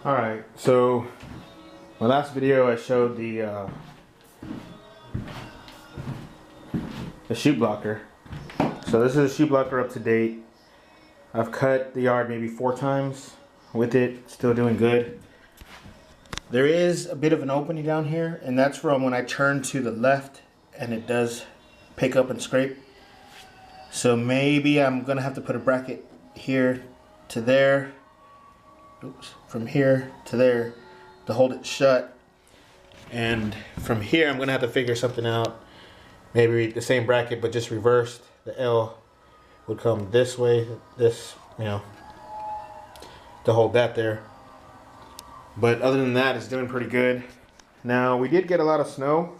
Alright, so my last video I showed the chute blocker. So this is a chute blocker up to date. I've cut the yard maybe 4 times with it, still doing good. There is a bit of an opening down here, and that's from when I turn to the left and it does pick up and scrape. So maybe I'm gonna have to put a bracket here to there. Oops, from here to there to hold it shut. And from here I'm gonna have to figure something out. Maybe the same bracket but just reversed. The L would come this way, this, you know, to hold that there. But other than that, it's doing pretty good. Now, we did get a lot of snow.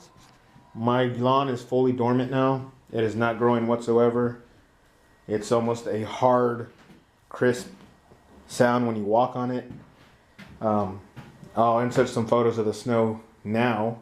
My lawn is fully dormant now. It is not growing whatsoever. It's almost a hard, crisp sound when you walk on it. I'll insert some photos of the snow now.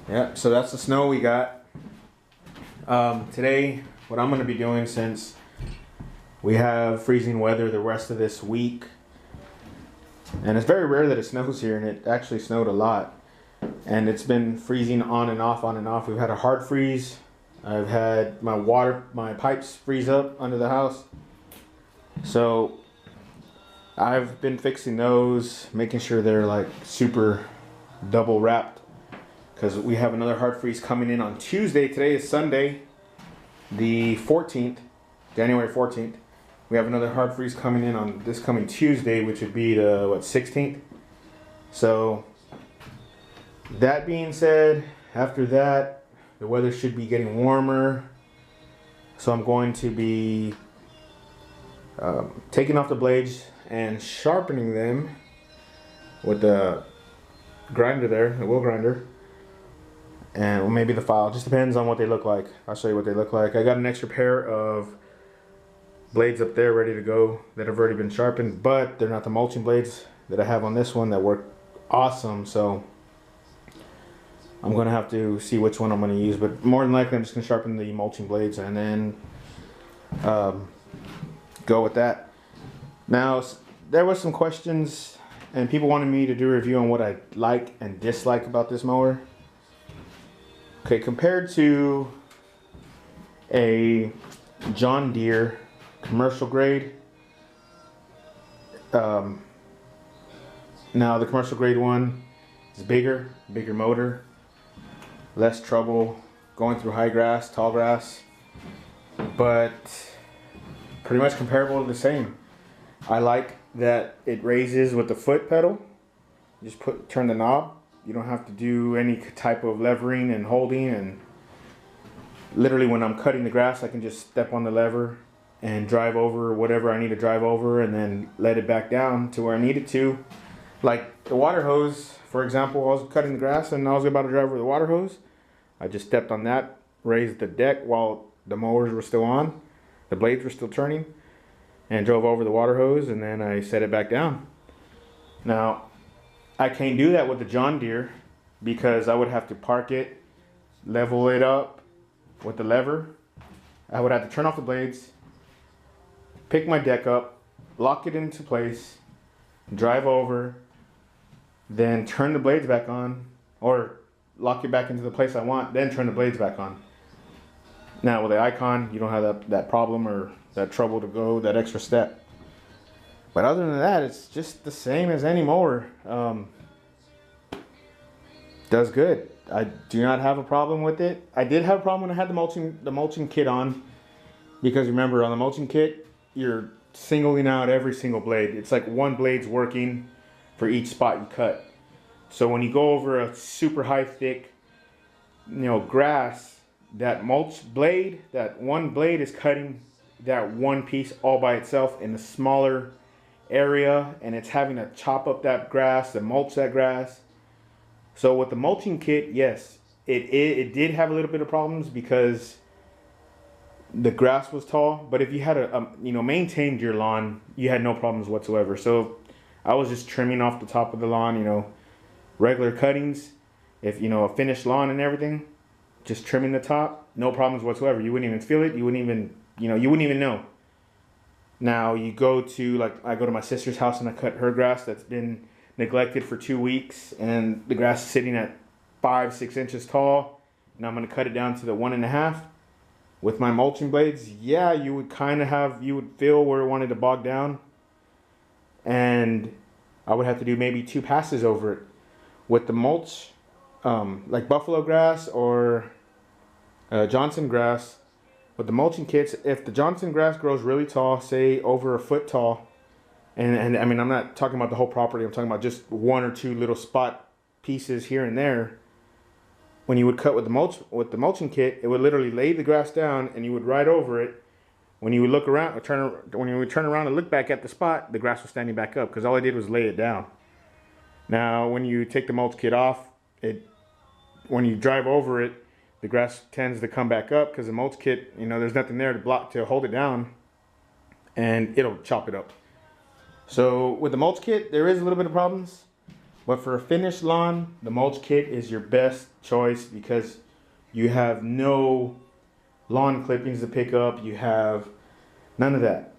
Yeah, so that's the snow we got. Today, what I'm going to be doing, since we have freezing weather the rest of this week, and it's very rare that it snows here, and it actually snowed a lot, and it's been freezing on and off, on and off. We've had a hard freeze. I've had my pipes freeze up under the house. So I've been fixing those, making sure they're like super double wrapped, because we have another hard freeze coming in on Tuesday. Today is Sunday, the 14th, January 14th. We have another hard freeze coming in on this coming Tuesday, which would be the, what, 16th? So, that being said, after that, the weather should be getting warmer. So I'm going to be taking off the blades and sharpening them with the grinder there, the wheel grinder. And maybe the file, just depends on what they look like. I'll show you what they look like. I got an extra pair of blades up there ready to go that have already been sharpened, but they're not the mulching blades that I have on this one that work awesome. So I'm gonna have to see which one I'm gonna use, but more than likely I'm just gonna sharpen the mulching blades and then go with that. Now, there was some questions and people wanted me to do a review on what I like and dislike about this mower. Okay, compared to a John Deere commercial grade, now the commercial grade one is bigger motor, less trouble going through high grass, tall grass, but pretty much comparable to the same. I like that it raises with the foot pedal. You just turn the knob. You don't have to do any type of levering and holding, and literally when I'm cutting the grass I can just step on the lever and drive over whatever I need to drive over and then let it back down to where I need it to. Like the water hose, for example, I was cutting the grass and I was about to drive over the water hose. I just stepped on that, raised the deck while the mowers were still on, the blades were still turning, and drove over the water hose, and then I set it back down. Now, I can't do that with the John Deere because I would have to park it, level it up with the lever. I would have to turn off the blades, pick my deck up, lock it into place, drive over, then turn the blades back on, or lock it back into the place I want, then turn the blades back on. Now with the Ikon, you don't have that problem or that trouble to go that extra step. But other than that, it's just the same as any mower. Does good. I do not have a problem with it. I did have a problem when I had the mulching kit on, because remember, on the mulching kit, you're singling out every single blade. It's like one blade's working for each spot you cut. So when you go over a super high, thick, grass, that mulch blade, that one blade is cutting that one piece all by itself in a smaller area, and it's having to chop up that grass, to mulch that grass. So with the mulching kit, yes, it did have a little bit of problems because the grass was tall, but if you had maintained your lawn, you had no problems whatsoever. So I was just trimming off the top of the lawn, regular cuttings. If a finished lawn and everything, just trimming the top, no problems whatsoever. You wouldn't even feel it. You wouldn't even know. Now you go to, I go to my sister's house and I cut her grass that's been neglected for 2 weeks, and the grass is sitting at 5-6 inches tall, and I'm going to cut it down to the 1.5. With my mulching blades, yeah, you would feel where it wanted to bog down, and I would have to do maybe 2 passes over it. With the mulch, like buffalo grass or Johnson grass, with the mulching kits, if the Johnson grass grows really tall, say over a foot tall, and I mean, I'm not talking about the whole property, I'm talking about just 1 or 2 little spot pieces here and there. When you would cut with the mulching kit, it would literally lay the grass down and you would ride over it. When you would look around, when you would turn around and look back at the spot, the grass was standing back up because all I did was lay it down. Now, when you take the mulch kit off, when you drive over it, the grass tends to come back up because the mulch kit, there's nothing there to hold it down, and it'll chop it up. So with the mulch kit, there is a little bit of problems. But for a finished lawn, the mulch kit is your best choice because you have no lawn clippings to pick up. You have none of that.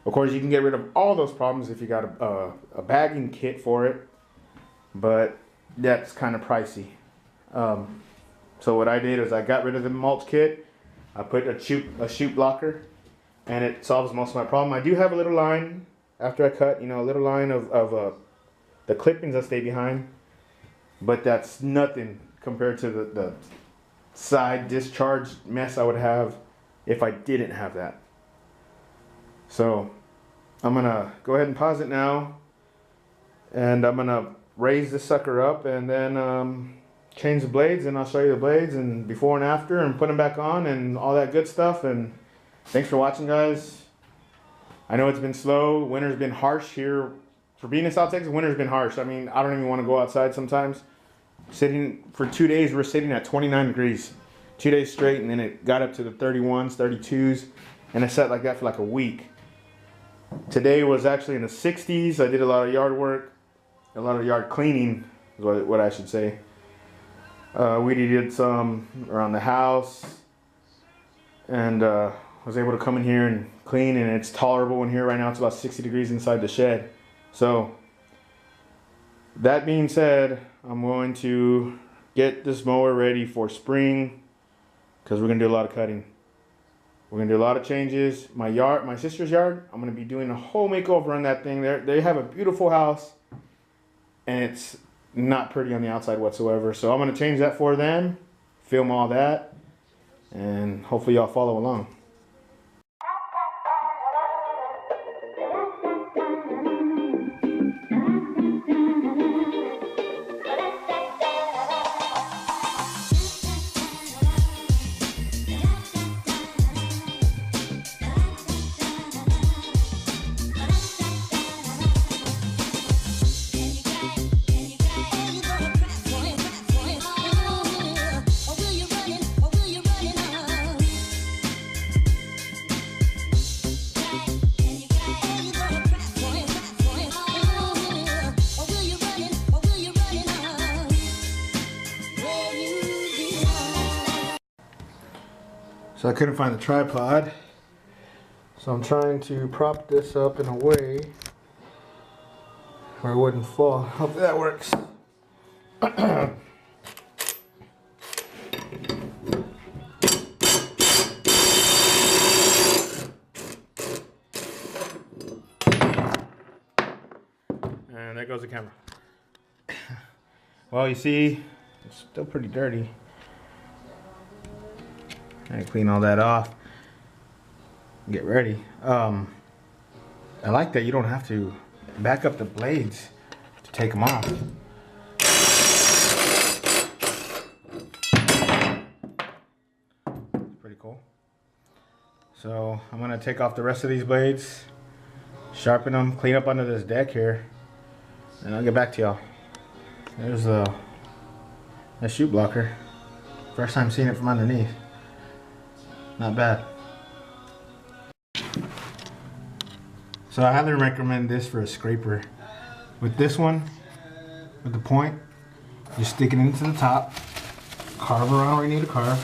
Of course, you can get rid of all those problems if you got a bagging kit for it, but that's kind of pricey. So what I did is I got rid of the mulch kit. I put a chute blocker, and it solves most of my problem. I do have a little line after I cut, a little line of the clippings that stay behind, but that's nothing compared to the side discharge mess I would have if I didn't have that. So I'm gonna go ahead and pause it now, and I'm gonna raise this sucker up and then change the blades, and I'll show you the blades and before and after and put them back on and all that good stuff. And thanks for watching, guys. I know it's been slow. Winter's been harsh here. For being in South Texas, winter's been harsh. I mean, I don't even want to go outside sometimes. Sitting for 2 days, we're sitting at 29 degrees. 2 days straight, and then it got up to the 31s, 32s, and it sat like that for like a week. Today was actually in the 60s. I did a lot of yard work, a lot of yard cleaning is what I should say. We did some around the house, and was able to come in here and clean, and it's tolerable in here right now. It's about 60 degrees inside the shed. So that being said, I'm going to get this mower ready for spring because we're going to do a lot of cutting. We're going to do a lot of changes. My sister's yard, I'm going to be doing a whole makeover on that thing. They have a beautiful house, and it's not pretty on the outside whatsoever. So I'm going to change that for them, film all that, and hopefully y'all follow along. So I couldn't find the tripod, so I'm trying to prop this up in a way where it wouldn't fall. Hopefully that works. And there goes the camera. Well, you see, it's still pretty dirty. I clean all that off. Get ready. I like that you don't have to back up the blades to take them off. charcoal. So I'm gonna take off the rest of these blades, sharpen them, clean up under this deck here, and I'll get back to y'all. There's a chute blocker. First time seeing it from underneath. Not bad. So I highly recommend this for a scraper. With this one, with the point, you stick it into the top, carve around where you need to carve.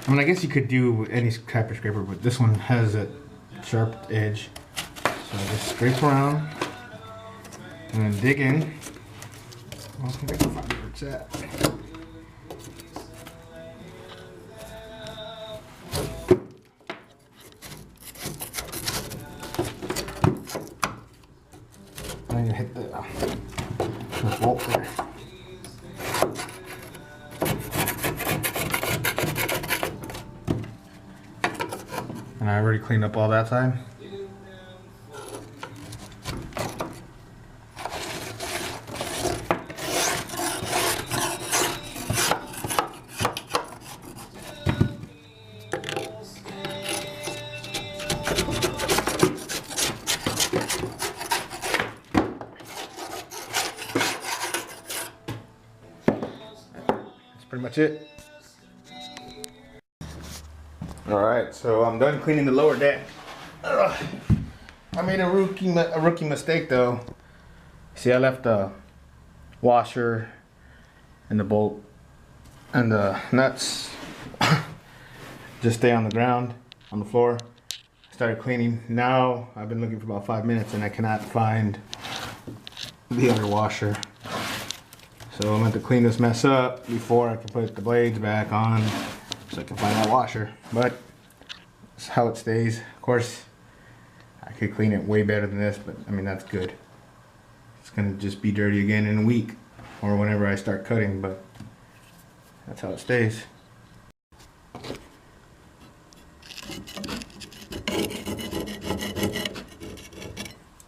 I mean, I guess you could do any type of scraper, but this one has a sharp edge. So I just scrape around and then dig in. Well, I think I can find where it's at. I'm gonna hit the bolt there. And I already cleaned up all that side. That's pretty much it. Alright, so I'm done cleaning the lower deck. Ugh. I made a rookie mistake though. See, I left the washer and the bolt and the nuts just stay on the ground, on the floor. I started cleaning. Now I've been looking for about 5 minutes and I cannot find the other washer. So I'm going to clean this mess up before I can put the blades back on so I can find that washer. But that's how it stays. Of course, I could clean it way better than this, but I mean, that's good. It's going to just be dirty again in a week or whenever I start cutting, but that's how it stays.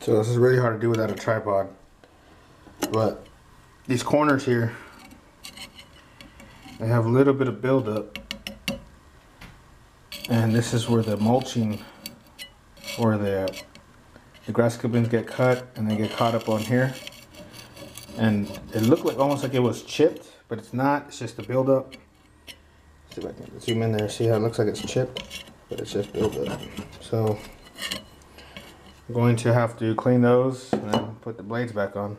So this is really hard to do without a tripod, but these corners here, they have a little bit of buildup, and this is where the mulching or the grass clippings get cut and they get caught up on here, and it looked like almost like it was chipped, but it's not. It's just a buildup. See if I can zoom in there. See how it looks like it's chipped, but it's just buildup. So I'm going to have to clean those and then put the blades back on.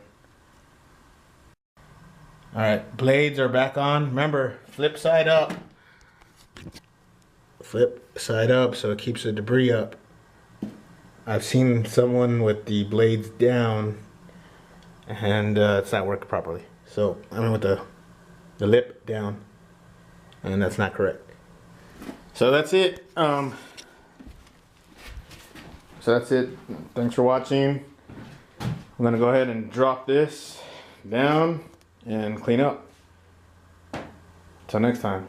Alright, blades are back on. Remember, flip side up. Flip side up so it keeps the debris up. I've seen someone with the blades down and it's not working properly. So I mean with the lip down, and that's not correct. So that's it. Thanks for watching. I'm gonna go ahead and drop this down and clean up. Till next time.